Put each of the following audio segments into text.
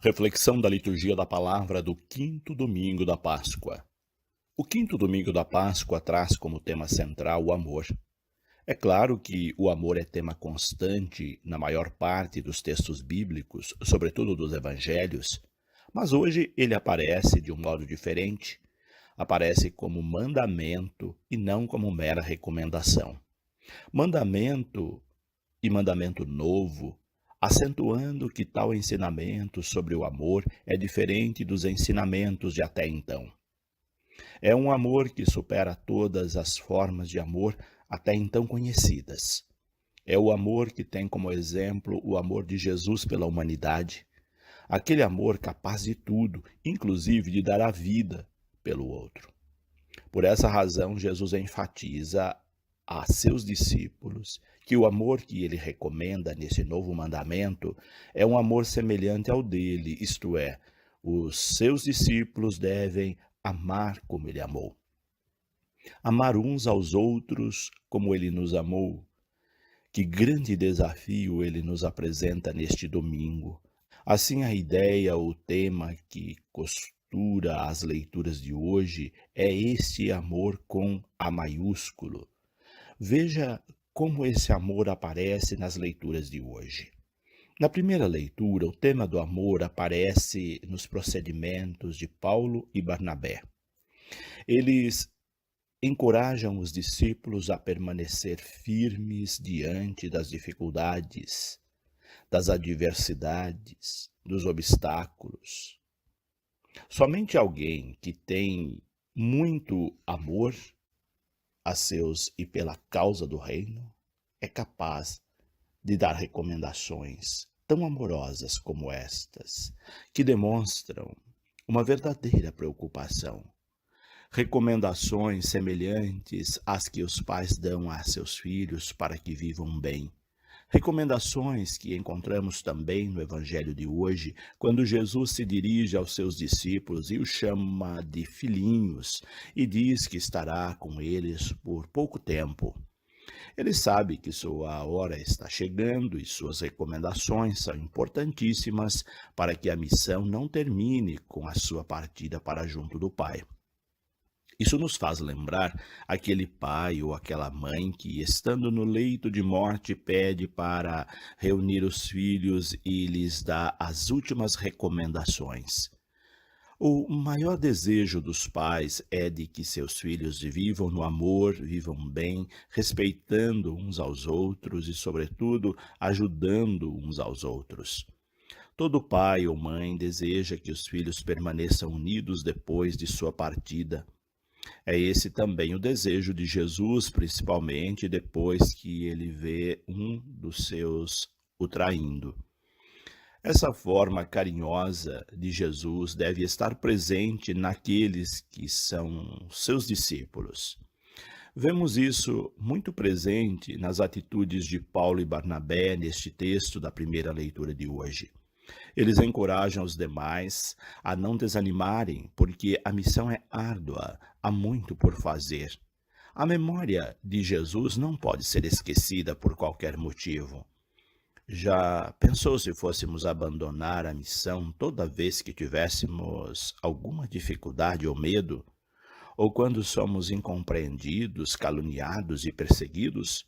Reflexão da liturgia da palavra do quinto domingo da Páscoa. O quinto domingo da Páscoa traz como tema central o amor. É claro que o amor é tema constante na maior parte dos textos bíblicos, sobretudo dos evangelhos, mas hoje ele aparece de um modo diferente. Aparece como mandamento e não como mera recomendação. Mandamento e mandamento novo, acentuando que tal ensinamento sobre o amor é diferente dos ensinamentos de até então. É um amor que supera todas as formas de amor até então conhecidas. É o amor que tem como exemplo o amor de Jesus pela humanidade, aquele amor capaz de tudo, inclusive de dar a vida pelo outro. Por essa razão, Jesus enfatiza a seus discípulos que o amor que ele recomenda nesse novo mandamento é um amor semelhante ao dele, isto é, os seus discípulos devem amar como ele amou. Amar uns aos outros como ele nos amou. Que grande desafio ele nos apresenta neste domingo. Assim, a ideia, o tema que costura as leituras de hoje é este amor com A maiúsculo. Veja como esse amor aparece nas leituras de hoje. Na primeira leitura, o tema do amor aparece nos procedimentos de Paulo e Barnabé. Eles encorajam os discípulos a permanecer firmes diante das dificuldades, das adversidades, dos obstáculos. Somente alguém que tem muito amor a seus e pela causa do reino é capaz de dar recomendações tão amorosas como estas, que demonstram uma verdadeira preocupação. Recomendações semelhantes às que os pais dão a seus filhos para que vivam bem. Recomendações que encontramos também no Evangelho de hoje, quando Jesus se dirige aos seus discípulos e os chama de filhinhos e diz que estará com eles por pouco tempo. Ele sabe que sua hora está chegando e suas recomendações são importantíssimas para que a missão não termine com a sua partida para junto do Pai. Isso nos faz lembrar aquele pai ou aquela mãe que, estando no leito de morte, pede para reunir os filhos e lhes dá as últimas recomendações. O maior desejo dos pais é de que seus filhos vivam no amor, vivam bem, respeitando uns aos outros e, sobretudo, ajudando uns aos outros. Todo pai ou mãe deseja que os filhos permaneçam unidos depois de sua partida. É esse também o desejo de Jesus, principalmente depois que ele vê um dos seus o traindo. Essa forma carinhosa de Jesus deve estar presente naqueles que são seus discípulos. Vemos isso muito presente nas atitudes de Paulo e Barnabé neste texto da primeira leitura de hoje. Eles encorajam os demais a não desanimarem, porque a missão é árdua, há muito por fazer. A memória de Jesus não pode ser esquecida por qualquer motivo. Já pensou se fôssemos abandonar a missão toda vez que tivéssemos alguma dificuldade ou medo? Ou quando somos incompreendidos, caluniados e perseguidos?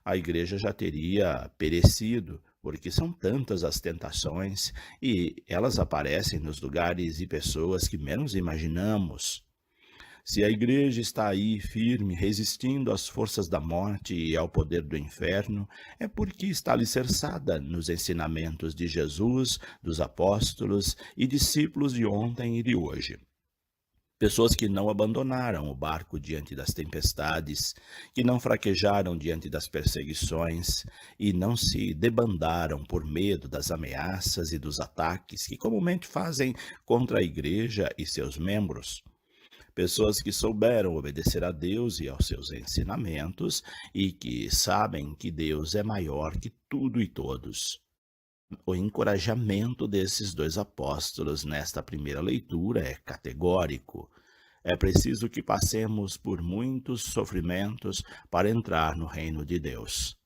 A igreja já teria perecido, porque são tantas as tentações e elas aparecem nos lugares e pessoas que menos imaginamos. Se a igreja está aí firme, resistindo às forças da morte e ao poder do inferno, é porque está alicerçada nos ensinamentos de Jesus, dos apóstolos e discípulos de ontem e de hoje. Pessoas que não abandonaram o barco diante das tempestades, que não fraquejaram diante das perseguições e não se debandaram por medo das ameaças e dos ataques que comumente fazem contra a igreja e seus membros. Pessoas que souberam obedecer a Deus e aos seus ensinamentos e que sabem que Deus é maior que tudo e todos. O encorajamento desses dois apóstolos nesta primeira leitura é categórico. É preciso que passemos por muitos sofrimentos para entrar no reino de Deus.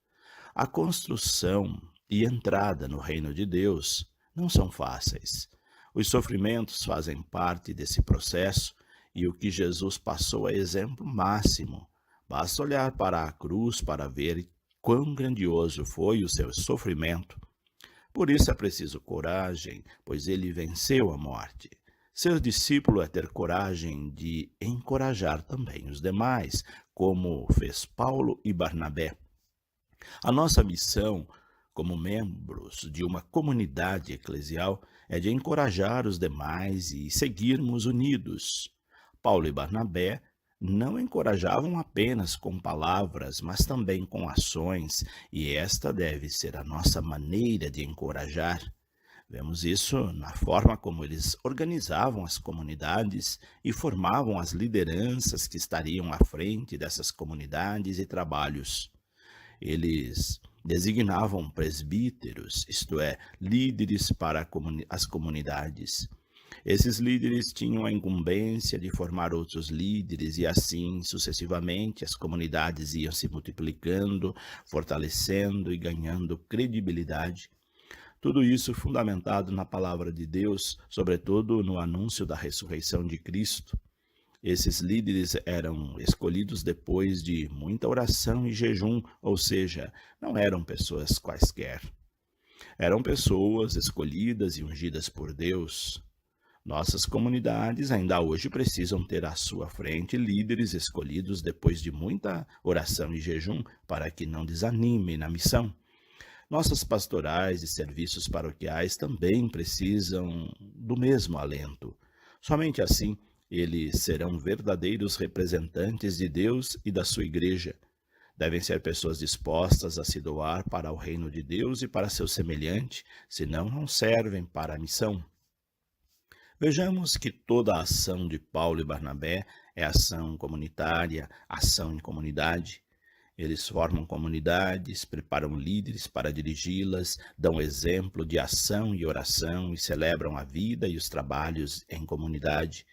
A construção e entrada no reino de Deus não são fáceis. Os sofrimentos fazem parte desse processo e o que Jesus passou é exemplo máximo. Basta olhar para a cruz para ver quão grandioso foi o seu sofrimento. Por isso é preciso coragem, pois ele venceu a morte. Ser discípulo é ter coragem de encorajar também os demais, como fez Paulo e Barnabé. A nossa missão, como membros de uma comunidade eclesial, é de encorajar os demais e seguirmos unidos. Paulo e Barnabé não encorajavam apenas com palavras, mas também com ações, e esta deve ser a nossa maneira de encorajar. Vemos isso na forma como eles organizavam as comunidades e formavam as lideranças que estariam à frente dessas comunidades e trabalhos. Eles designavam presbíteros, isto é, líderes para as comunidades. Esses líderes tinham a incumbência de formar outros líderes e assim sucessivamente as comunidades iam se multiplicando, fortalecendo e ganhando credibilidade. Tudo isso fundamentado na palavra de Deus, sobretudo no anúncio da ressurreição de Cristo. Esses líderes eram escolhidos depois de muita oração e jejum, ou seja, não eram pessoas quaisquer. Eram pessoas escolhidas e ungidas por Deus. Nossas comunidades ainda hoje precisam ter à sua frente líderes escolhidos depois de muita oração e jejum para que não desanimem na missão. Nossas pastorais e serviços paroquiais também precisam do mesmo alento. Somente assim eles serão verdadeiros representantes de Deus e da sua igreja. Devem ser pessoas dispostas a se doar para o reino de Deus e para seu semelhante, senão não servem para a missão. Vejamos que toda a ação de Paulo e Barnabé é ação comunitária, ação em comunidade. Eles formam comunidades, preparam líderes para dirigi-las, dão exemplo de ação e oração e celebram a vida e os trabalhos em comunidade.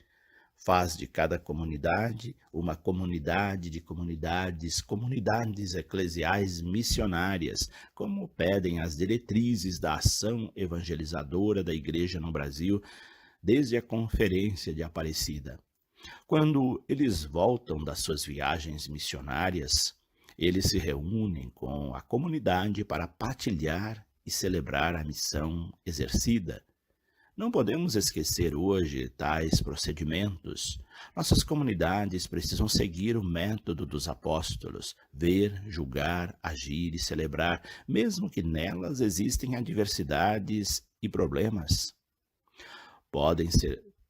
Faz de cada comunidade uma comunidade de comunidades, comunidades eclesiais missionárias, como pedem as diretrizes da ação evangelizadora da Igreja no Brasil desde a Conferência de Aparecida. Quando eles voltam das suas viagens missionárias, eles se reúnem com a comunidade para partilhar e celebrar a missão exercida. Não podemos esquecer hoje tais procedimentos. Nossas comunidades precisam seguir o método dos apóstolos, ver, julgar, agir e celebrar, mesmo que nelas existem adversidades e problemas.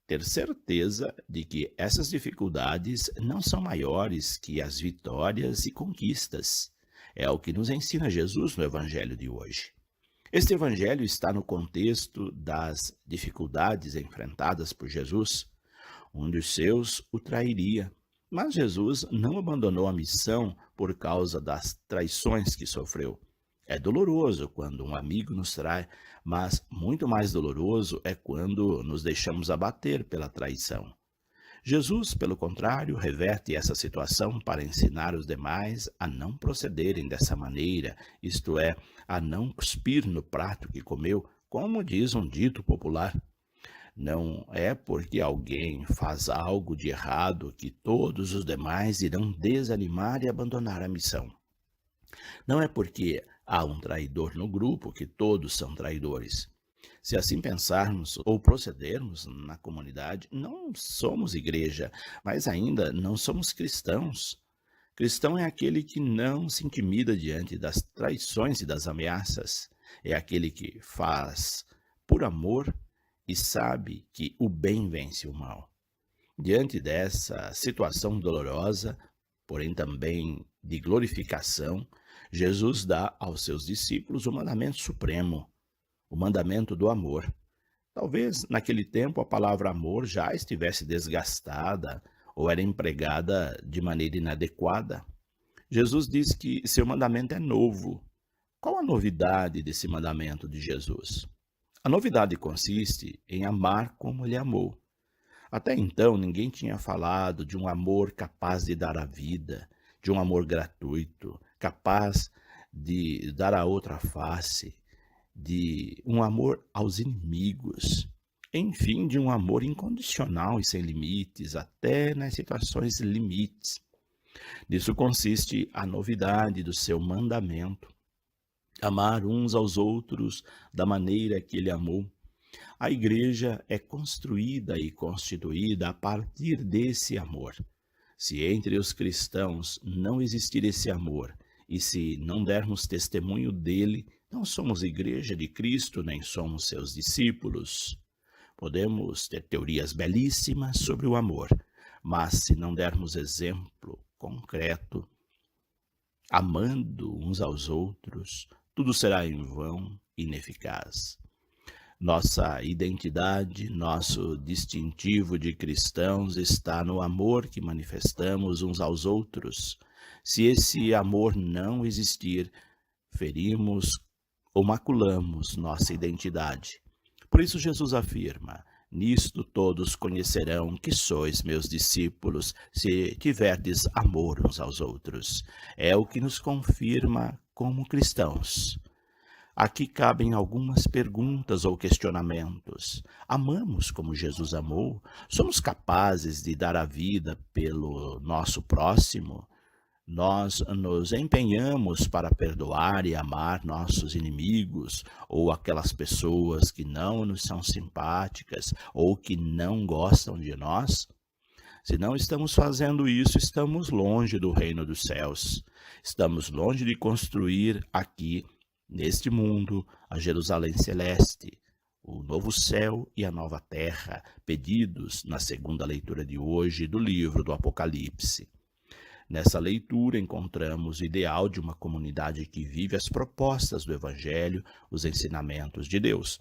Ter certeza de que essas dificuldades não são maiores que as vitórias e conquistas. É o que nos ensina Jesus no Evangelho de hoje. Este Evangelho está no contexto das dificuldades enfrentadas por Jesus. Um dos seus o trairia, mas Jesus não abandonou a missão por causa das traições que sofreu. É doloroso quando um amigo nos trai, mas muito mais doloroso é quando nos deixamos abater pela traição. Jesus, pelo contrário, reverte essa situação para ensinar os demais a não procederem dessa maneira, isto é, a não cuspir no prato que comeu, como diz um dito popular. Não é porque alguém faz algo de errado que todos os demais irão desanimar e abandonar a missão. Não é porque há um traidor no grupo que todos são traidores. Se assim pensarmos ou procedermos na comunidade, não somos igreja, mas ainda não somos cristãos. Cristão é aquele que não se intimida diante das traições e das ameaças. É aquele que faz por amor e sabe que o bem vence o mal. Diante dessa situação dolorosa, porém também de glorificação, Jesus dá aos seus discípulos o mandamento supremo, o mandamento do amor. Talvez naquele tempo a palavra amor já estivesse desgastada ou era empregada de maneira inadequada. Jesus diz que seu mandamento é novo. Qual a novidade desse mandamento de Jesus? A novidade consiste em amar como ele amou. Até então, ninguém tinha falado de um amor capaz de dar a vida, de um amor gratuito, capaz de dar a outra face. de um amor aos inimigos, enfim, de um amor incondicional e sem limites, até nas situações limites. Nisso consiste a novidade do seu mandamento: amar uns aos outros da maneira que ele amou. A igreja é construída e constituída a partir desse amor. Se entre os cristãos não existir esse amor, e se não dermos testemunho dele, não somos igreja de Cristo, nem somos seus discípulos. Podemos ter teorias belíssimas sobre o amor, mas se não dermos exemplo concreto, amando uns aos outros, tudo será em vão, ineficaz. Nossa identidade, nosso distintivo de cristãos está no amor que manifestamos uns aos outros. Se esse amor não existir, ferimos ou maculamos nossa identidade. Por isso Jesus afirma: nisto todos conhecerão que sois meus discípulos, se tiverdes amor uns aos outros. É o que nos confirma como cristãos. Aqui cabem algumas perguntas ou questionamentos. Amamos como Jesus amou? Somos capazes de dar a vida pelo nosso próximo? Nós nos empenhamos para perdoar e amar nossos inimigos, ou aquelas pessoas que não nos são simpáticas ou que não gostam de nós? Se não estamos fazendo isso, estamos longe do reino dos céus. Estamos longe de construir aqui, neste mundo, a Jerusalém celeste, o novo céu e a nova terra, pedidos na segunda leitura de hoje do livro do Apocalipse. Nessa leitura encontramos o ideal de uma comunidade que vive as propostas do Evangelho, os ensinamentos de Deus.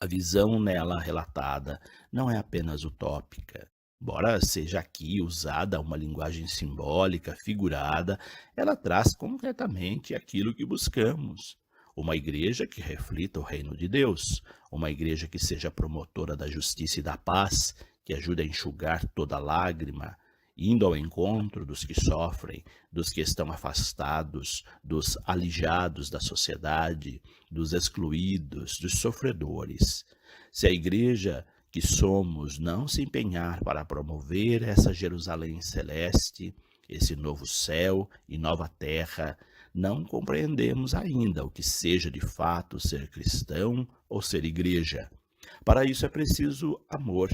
A visão nela relatada não é apenas utópica. Embora seja aqui usada uma linguagem simbólica, figurada, ela traz concretamente aquilo que buscamos. Uma igreja que reflita o reino de Deus, uma igreja que seja promotora da justiça e da paz, que ajude a enxugar toda lágrima, indo ao encontro dos que sofrem, dos que estão afastados, dos alijados da sociedade, dos excluídos, dos sofredores. Se a igreja que somos não se empenhar para promover essa Jerusalém celeste, esse novo céu e nova terra, não compreendemos ainda o que seja de fato ser cristão ou ser igreja. Para isso é preciso amor.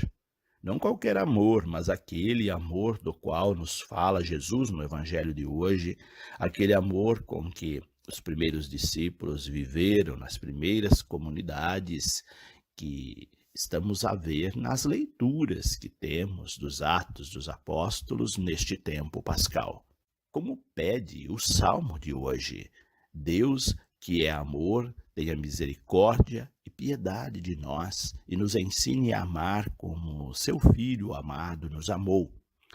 Não qualquer amor, mas aquele amor do qual nos fala Jesus no Evangelho de hoje, aquele amor com que os primeiros discípulos viveram nas primeiras comunidades, que estamos a ver nas leituras que temos dos Atos dos Apóstolos neste tempo pascal. Como pede o Salmo de hoje: Deus, que é amor, tenha misericórdia e piedade de nós e nos ensine a amar como seu Filho amado nos amou.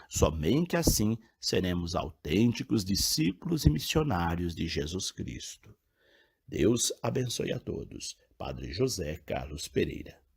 Somente assim seremos autênticos discípulos e missionários de Jesus Cristo. Deus abençoe a todos. Padre José Carlos Pereira.